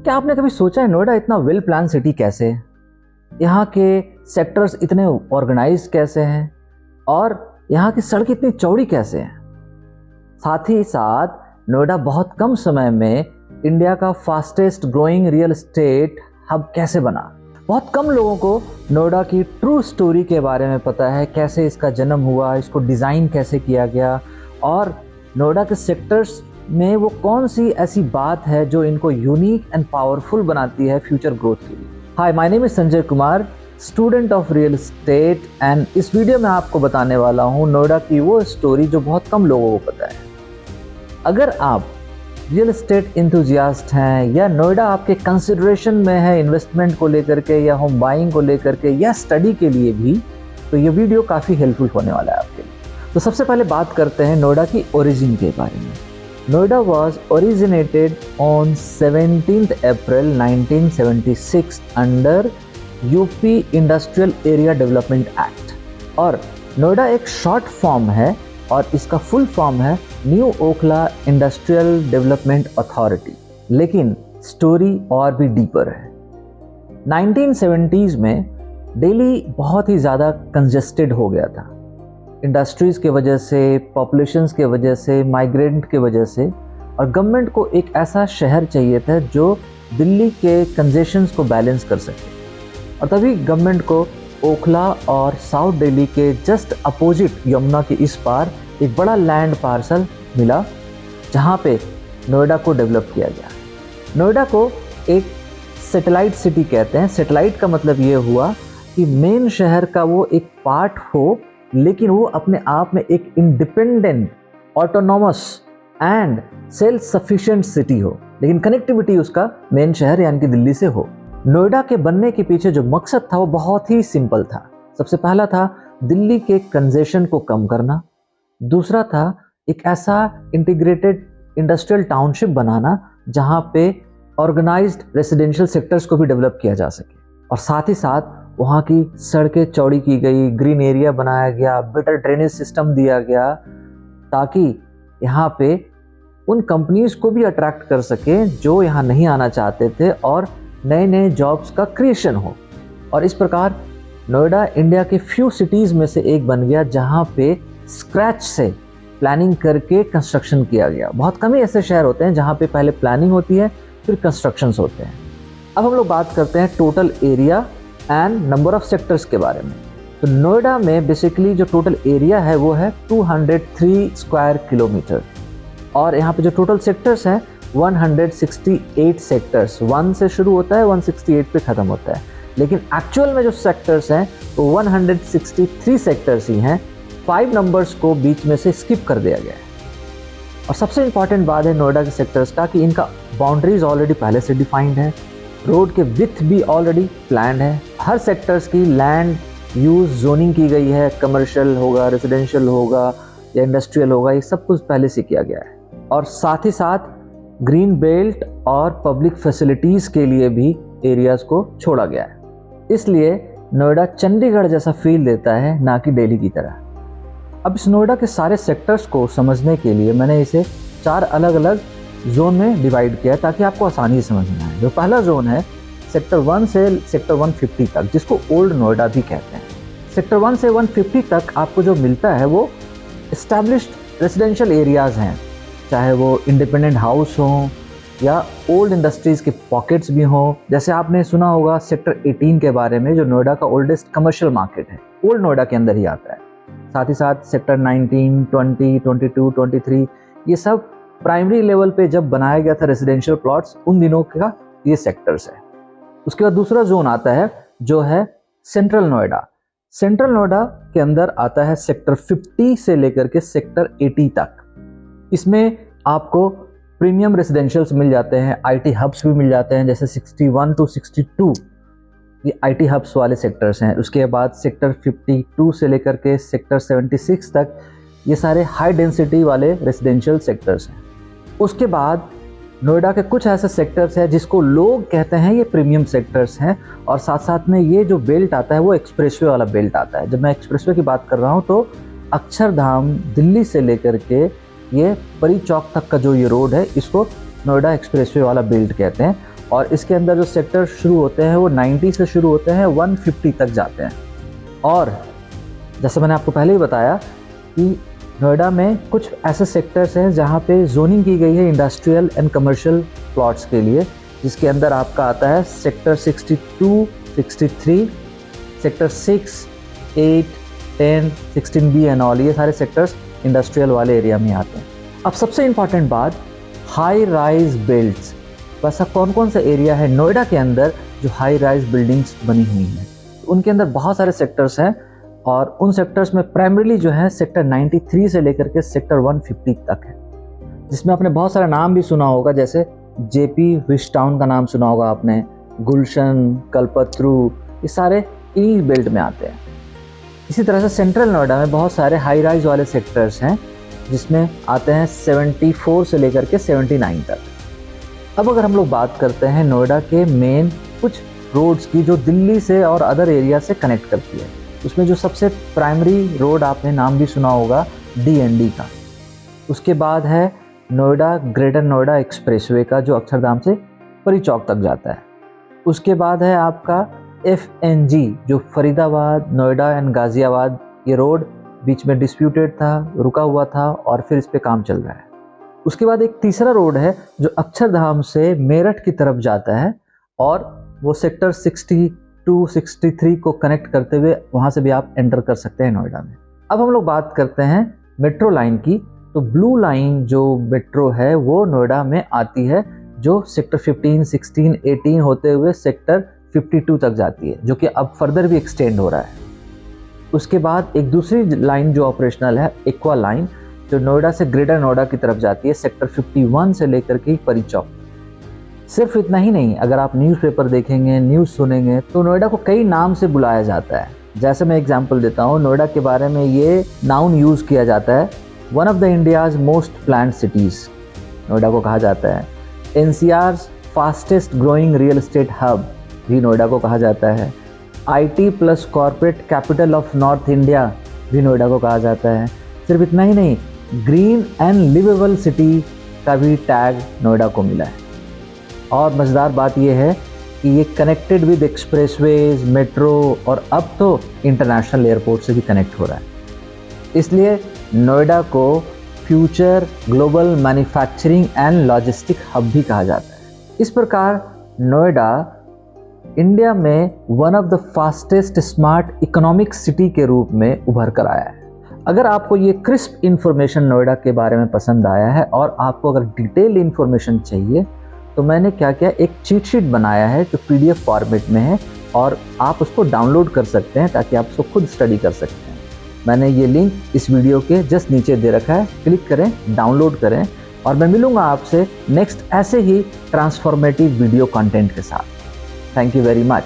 क्या आपने कभी सोचा है नोएडा इतना वेल प्लान सिटी कैसे है? यहाँ के सेक्टर्स इतने ऑर्गेनाइज कैसे हैं और यहाँ की सड़क इतनी चौड़ी कैसे हैं? साथ ही साथ नोएडा बहुत कम समय में इंडिया का fastest growing real estate hub कैसे बना? बहुत कम लोगों को नोएडा की ट्रू स्टोरी के बारे में पता है, कैसे इसका जन्म हुआ, इसको डिज़ाइन कैसे किया गया और नोएडा के सेक्टर्स में वो कौन सी ऐसी बात है जो इनको यूनिक एंड पावरफुल बनाती है फ्यूचर ग्रोथ के लिए। Hi, my name is Sanjay Kumar, student of real estate, and इस वीडियो में आपको बताने वाला हूँ नोएडा की वो स्टोरी जो बहुत कम लोगों को पता है। अगर आप रियल एस्टेट इंथुजियास्ट हैं या नोएडा आपके कंसिडरेशन में है इन्वेस्टमेंट को लेकर के या होम बाइंग को लेकर के या स्टडी के लिए भी, तो ये वीडियो काफ़ी हेल्पफुल होने वाला है आपके लिए। तो सबसे पहले बात करते हैं नोएडा की ओरिजिन के बारे में। Noida was originated on 17th April 1976 under UP industrial area development act. और नोएडा एक शॉर्ट फॉर्म है और इसका फुल फॉर्म है new Okhla industrial development authority. लेकिन स्टोरी और भी डीपर है। 1970s में दिल्ली बहुत ही ज़्यादा कंजेस्टेड हो गया था, इंडस्ट्रीज़ के वजह से, पॉपुलेशंस के वजह से, माइग्रेंट के वजह से, और गवर्नमेंट को एक ऐसा शहर चाहिए था जो दिल्ली के कंजेशंस को बैलेंस कर सके। और तभी गवर्नमेंट को ओखला और साउथ दिल्ली के जस्ट अपोजिट यमुना के इस पार एक बड़ा लैंड पार्सल मिला जहाँ पे नोएडा को डेवलप किया गया। नोएडा को एक सैटेलाइट सिटी कहते हैं। सैटेलाइट का मतलब ये हुआ कि मेन शहर का वो एक पार्ट हो, लेकिन वो अपने आप में एक independent, autonomous and self sufficient city हो, लेकिन कनेक्टिविटी उसका मेन शहर यानी कि दिल्ली से हो। नोएडा के बनने के पीछे जो मकसद था वो बहुत ही सिंपल था। सबसे पहला था दिल्ली के कंजेशन को कम करना, दूसरा था एक ऐसा इंटीग्रेटेड इंडस्ट्रियल टाउनशिप बनाना जहाँ पे ऑर्गेनाइज्ड रेसिडेंशियल सेक्टर्स को भी डेवलप किया जा सके, और साथ ही साथ वहाँ की सड़कें चौड़ी की गई, ग्रीन एरिया बनाया गया, बेटर ड्रेनेज सिस्टम दिया गया ताकि यहाँ पे उन कंपनीज को भी अट्रैक्ट कर सके जो यहाँ नहीं आना चाहते थे और नए नए जॉब्स का क्रिएशन हो। और इस प्रकार नोएडा इंडिया के फ्यू सिटीज़ में से एक बन गया जहाँ पे स्क्रैच से प्लानिंग करके कंस्ट्रक्शन किया गया। बहुत कम ही ऐसे शहर होते हैं जहाँ पे पहले प्लानिंग होती है फिर कंस्ट्रक्शंस होते हैं। अब हम लोग बात करते हैं total area and number of sectors के बारे में। तो नोएडा में बेसिकली जो टोटल एरिया है वो है 203 स्क्वायर किलोमीटर, और यहाँ पे जो टोटल सेक्टर्स हैं 168 सेक्टर्स, 1 से शुरू होता है 168 पे ख़त्म होता है, लेकिन एक्चुअल में जो सेक्टर्स हैं वो 163 सेक्टर्स ही हैं। 5 नंबर्स को बीच में से स्किप कर दिया गया है। और सबसे इंपॉर्टेंट बात है नोएडा के सेक्टर्स का कि इनका बाउंड्रीज ऑलरेडी पहले से डिफाइंड है, रोड के विथ भी ऑलरेडी प्लान्ड है, हर सेक्टर्स की लैंड यूज जोनिंग की गई है, कमर्शियल होगा, रेजिडेंशियल होगा या इंडस्ट्रियल होगा, ये सब कुछ पहले से किया गया है। और साथ ही साथ ग्रीन बेल्ट और पब्लिक फैसिलिटीज़ के लिए भी एरियाज़ को छोड़ा गया है। इसलिए नोएडा चंडीगढ़ जैसा फील देता है, ना कि दिल्ली की तरह। अब इस नोएडा के सारे सेक्टर्स को समझने के लिए मैंने इसे 4 अलग अलग जोन में डिवाइड किया ताकि आपको आसानी से समझ में आए। जो पहला जोन है सेक्टर 1 से सेक्टर 150 तक, जिसको ओल्ड नोएडा भी कहते हैं। सेक्टर 1 से 150 तक आपको जो मिलता है वो एस्टैब्लिश्ड रेसिडेंशियल एरियाज़ हैं, चाहे वो इंडिपेंडेंट हाउस हों या ओल्ड इंडस्ट्रीज़ के पॉकेट्स भी हों। जैसे आपने सुना होगा सेक्टर 18 के बारे में, जो नोएडा का ओल्डेस्ट कमर्शियल मार्केट है, ओल्ड नोएडा के अंदर ही आता है। साथ ही साथ सेक्टर 19, 20, 22, 23, ये सब प्राइमरी लेवल पे जब बनाया गया था रेसिडेंशियल प्लॉट्स, उन दिनों का ये सेक्टर्स है। उसके बाद दूसरा जोन आता है जो है सेंट्रल नोएडा। सेंट्रल नोएडा के अंदर आता है सेक्टर 50 से लेकर के सेक्टर 80 तक। इसमें आपको प्रीमियम रेसिडेंशियल्स मिल जाते हैं, आईटी हब्स भी मिल जाते हैं, जैसे 61 टू 62 ये आईटी हब्स वाले सेक्टर्स हैं। उसके बाद सेक्टर 52 से लेकर के सेक्टर 76 तक ये सारे हाई डेंसिटी वाले रेसिडेंशियल सेक्टर्स हैं। उसके बाद नोएडा के कुछ ऐसे सेक्टर्स हैं जिसको लोग कहते हैं ये प्रीमियम सेक्टर्स हैं, और साथ साथ में ये जो बेल्ट आता है वो एक्सप्रेसवे वाला बेल्ट आता है। जब मैं एक्सप्रेसवे की बात कर रहा हूँ तो अक्षरधाम दिल्ली से लेकर के ये परी चौक तक का जो ये रोड है, इसको नोएडा एक्सप्रेसवे वाला बेल्ट कहते हैं। और इसके अंदर जो सेक्टर शुरू होते हैं वो 90 से शुरू होते हैं, 150 तक जाते हैं। और जैसे मैंने आपको पहले ही बताया कि नोएडा में कुछ ऐसे सेक्टर्स हैं जहाँ पे जोनिंग की गई है इंडस्ट्रियल एंड कमर्शियल प्लॉट्स के लिए, जिसके अंदर आपका आता है sector 62, 63, sector 6, 8, 10, 16B and all, ये सारे सेक्टर्स इंडस्ट्रियल वाले एरिया में आते हैं। अब सबसे इम्पॉर्टेंट बात, हाई राइज बिल्ड्स। वैसा कौन कौन सा एरिया है नोएडा के अंदर जो हाई राइज बिल्डिंग्स बनी हुई हैं? उनके अंदर बहुत सारे सेक्टर्स हैं और उन सेक्टर्स में प्राइमरीली जो है सेक्टर 93 से लेकर के सेक्टर 150 तक है, जिसमें आपने बहुत सारा नाम भी सुना होगा, जैसे जेपी विश टाउन का नाम सुना होगा आपने, गुलशन, कल्पतरू, ये सारे इन्हीं बेल्ट में आते हैं। इसी तरह से सेंट्रल नोएडा में बहुत सारे हाई राइज वाले सेक्टर्स हैं जिसमें आते हैं 74 से लेकर के 79 तक। अब अगर हम लोग बात करते हैं नोएडा के मेन कुछ रोड्स की जो दिल्ली से और अदर एरिया से कनेक्ट करती है, उसमें जो सबसे प्राइमरी रोड आपने नाम भी सुना होगा DND का। उसके बाद है नोएडा ग्रेटर नोएडा एक्सप्रेसवे का जो अक्षरधाम से परी चौक तक जाता है। उसके बाद है आपका FNG जो फरीदाबाद, नोएडा एंड गाज़ियाबाद, ये रोड बीच में डिस्प्यूटेड था, रुका हुआ था और फिर इस पे काम चल रहा है। उसके बाद एक तीसरा रोड है जो अक्षरधाम से मेरठ की तरफ जाता है और वो सेक्टर 62, 63 को कनेक्ट करते हुए वहाँ से भी आप एंटर कर सकते हैं नोएडा में। अब हम लोग बात करते हैं मेट्रो लाइन की। तो ब्लू लाइन जो मेट्रो है वो नोएडा में आती है, जो सेक्टर 15, 16, 18 होते हुए सेक्टर 52 तक जाती है, जो कि अब फर्दर भी एक्सटेंड हो रहा है। उसके बाद एक दूसरी लाइन जो ऑपरेशनल है, एक्वा लाइन, जो नोएडा से ग्रेटर नोएडा की तरफ जाती है सेक्टर 51 से लेकर के परी चौक। सिर्फ इतना ही नहीं, अगर आप न्यूज़पेपर देखेंगे, न्यूज़ सुनेंगे, तो नोएडा को कई नाम से बुलाया जाता है। जैसे मैं एग्जांपल देता हूँ, नोएडा के बारे में ये नाउन यूज़ किया जाता है, one of the India's most planned cities Noida को कहा जाता है। NCR's fastest growing real estate hub भी नोएडा को कहा जाता है। IT plus corporate capital of north India भी नोएडा को कहा जाता है। सिर्फ इतना ही नहीं, ग्रीन एंड लिवेबल सिटी का भी टैग नोएडा को मिला है। और मज़ेदार बात यह है कि ये कनेक्टेड विद एक्सप्रेसवेज, मेट्रो और अब तो इंटरनेशनल एयरपोर्ट से भी कनेक्ट हो रहा है। इसलिए नोएडा को future global manufacturing and logistic hub भी कहा जाता है। इस प्रकार नोएडा इंडिया में one of the fastest smart economic city के रूप में उभर कर आया है। अगर आपको ये क्रिस्प इन्फॉर्मेशन नोएडा के बारे में पसंद आया है और आपको अगर डिटेल इन्फॉर्मेशन चाहिए, तो मैंने क्या किया, एक चीट शीट बनाया है जो PDF फॉर्मेट में है और आप उसको डाउनलोड कर सकते हैं ताकि आप उसको खुद स्टडी कर सकते हैं। मैंने ये लिंक इस वीडियो के जस्ट नीचे दे रखा है, क्लिक करें, डाउनलोड करें और मैं मिलूँगा आपसे नेक्स्ट ऐसे ही ट्रांसफॉर्मेटिव वीडियो कंटेंट के साथ। Thank you very much.